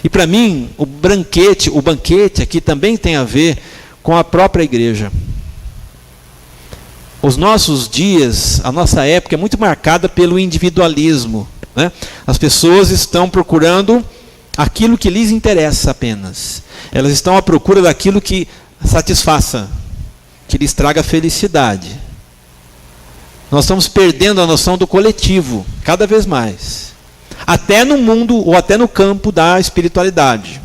E para mim, o banquete aqui também tem a ver com a própria igreja. Os nossos dias, a nossa época é muito marcada pelo individualismo, né? As pessoas estão procurando aquilo que lhes interessa apenas. Elas estão à procura daquilo que satisfaça, que lhes traga felicidade. Nós estamos perdendo a noção do coletivo, cada vez mais. Até no mundo, ou até no campo da espiritualidade.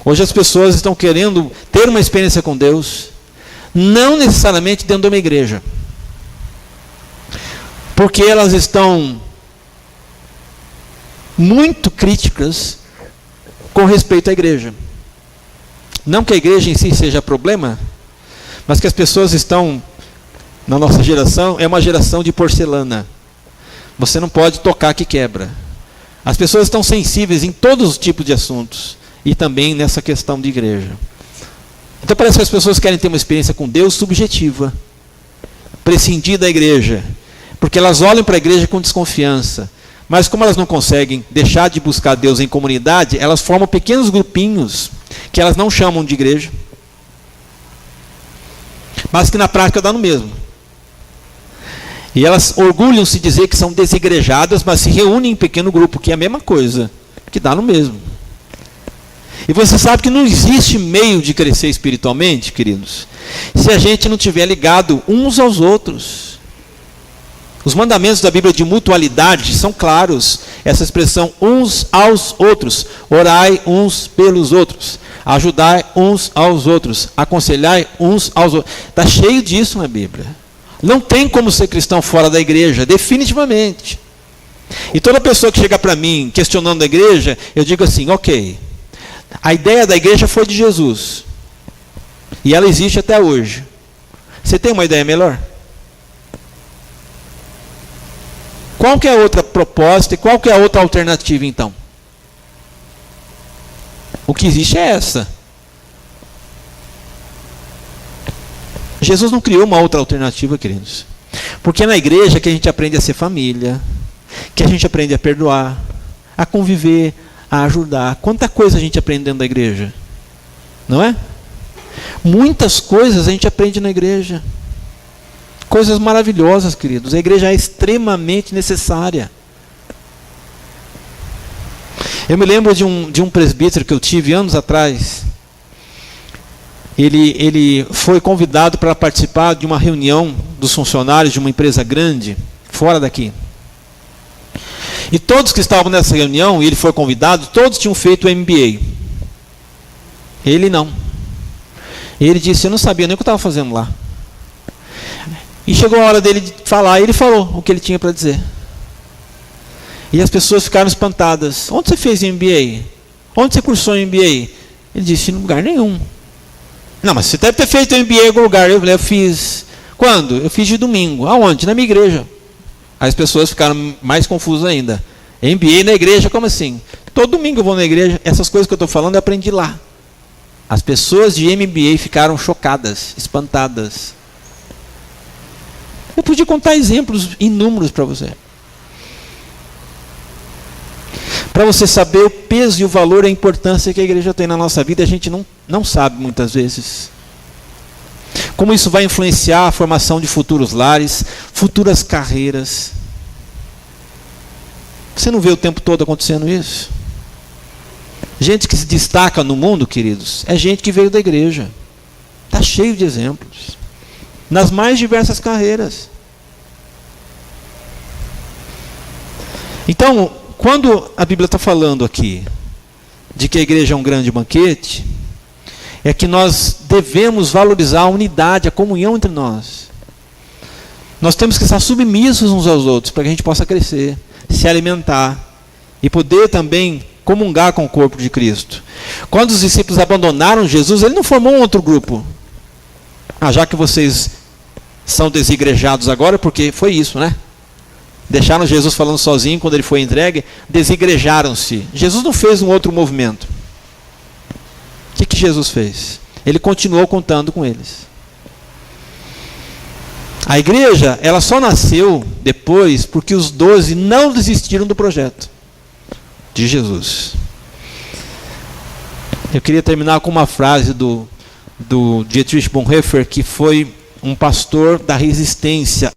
Hoje as pessoas estão querendo ter uma experiência com Deus, não necessariamente dentro de uma igreja. Porque elas estão muito críticas com respeito à igreja. Não que a igreja em si seja problema, mas que as pessoas estão, na nossa geração, é uma geração de porcelana. Você não pode tocar que quebra. As pessoas estão sensíveis em todos os tipos de assuntos, e também nessa questão de igreja. Então parece que as pessoas querem ter uma experiência com Deus subjetiva, prescindir da igreja, porque elas olham para a igreja com desconfiança. Mas como elas não conseguem deixar de buscar Deus em comunidade, elas formam pequenos grupinhos, que elas não chamam de igreja, mas que na prática dá no mesmo. E elas orgulham-se de dizer que são desigrejadas, mas se reúnem em pequeno grupo, que é a mesma coisa, que dá no mesmo. E você sabe que não existe meio de crescer espiritualmente, queridos, se a gente não estiver ligado uns aos outros. Os mandamentos da Bíblia de mutualidade são claros. Essa expressão, uns aos outros. Orai uns pelos outros. Ajudai uns aos outros. Aconselhai uns aos outros. Está cheio disso na Bíblia. Não tem como ser cristão fora da igreja, definitivamente. E toda pessoa que chega para mim questionando a igreja, eu digo assim, ok, a ideia da igreja foi de Jesus. E ela existe até hoje. Você tem uma ideia melhor? Qual que é a outra proposta e qual que é a outra alternativa então? O que existe é essa. Jesus não criou uma outra alternativa, queridos. Porque é na igreja que a gente aprende a ser família, que a gente aprende a perdoar, a conviver, a ajudar. Quanta coisa a gente aprende dentro da igreja, não é? Muitas coisas a gente aprende na igreja. Coisas maravilhosas, queridos. A igreja é extremamente necessária. Eu me lembro de um presbítero que eu tive anos atrás. Ele foi convidado para participar de uma reunião dos funcionários de uma empresa grande, fora daqui. E todos que estavam nessa reunião, e ele foi convidado, todos tinham feito o MBA. Ele não. Ele disse, eu não sabia nem o que eu estava fazendo lá. E chegou a hora dele de falar, e ele falou o que ele tinha para dizer. E as pessoas ficaram espantadas. Onde você fez MBA? Onde você cursou MBA? Ele disse, em lugar nenhum. Não, mas você deve ter feito MBA em algum lugar. Eu falei, eu fiz. Quando? Eu fiz de domingo. Aonde? Na minha igreja. Aí as pessoas ficaram mais confusas ainda. MBA na igreja, como assim? Todo domingo eu vou na igreja. Essas coisas que eu estou falando eu aprendi lá. As pessoas de MBA ficaram chocadas, espantadas. Eu podia contar exemplos inúmeros para você. Para você saber o peso e o valor e a importância que a igreja tem na nossa vida, a gente não sabe muitas vezes. Como isso vai influenciar a formação de futuros lares, futuras carreiras. Você não vê o tempo todo acontecendo isso? Gente que se destaca no mundo, queridos, é gente que veio da igreja. Está cheio de exemplos. Nas mais diversas carreiras. Então, quando a Bíblia está falando aqui de que a igreja é um grande banquete, é que nós devemos valorizar a unidade, a comunhão entre nós. Nós temos que estar submissos uns aos outros para que a gente possa crescer, se alimentar e poder também comungar com o corpo de Cristo. Quando os discípulos abandonaram Jesus, ele não formou um outro grupo. Já que vocês são desigrejados agora, porque foi isso, né? Deixaram Jesus falando sozinho quando ele foi entregue, desigrejaram-se. Jesus não fez um outro movimento. O que Jesus fez? Ele continuou contando com eles. A igreja, ela só nasceu depois porque os 12 não desistiram do projeto de Jesus. Eu queria terminar com uma frase do Dietrich Bonhoeffer, que foi um pastor da resistência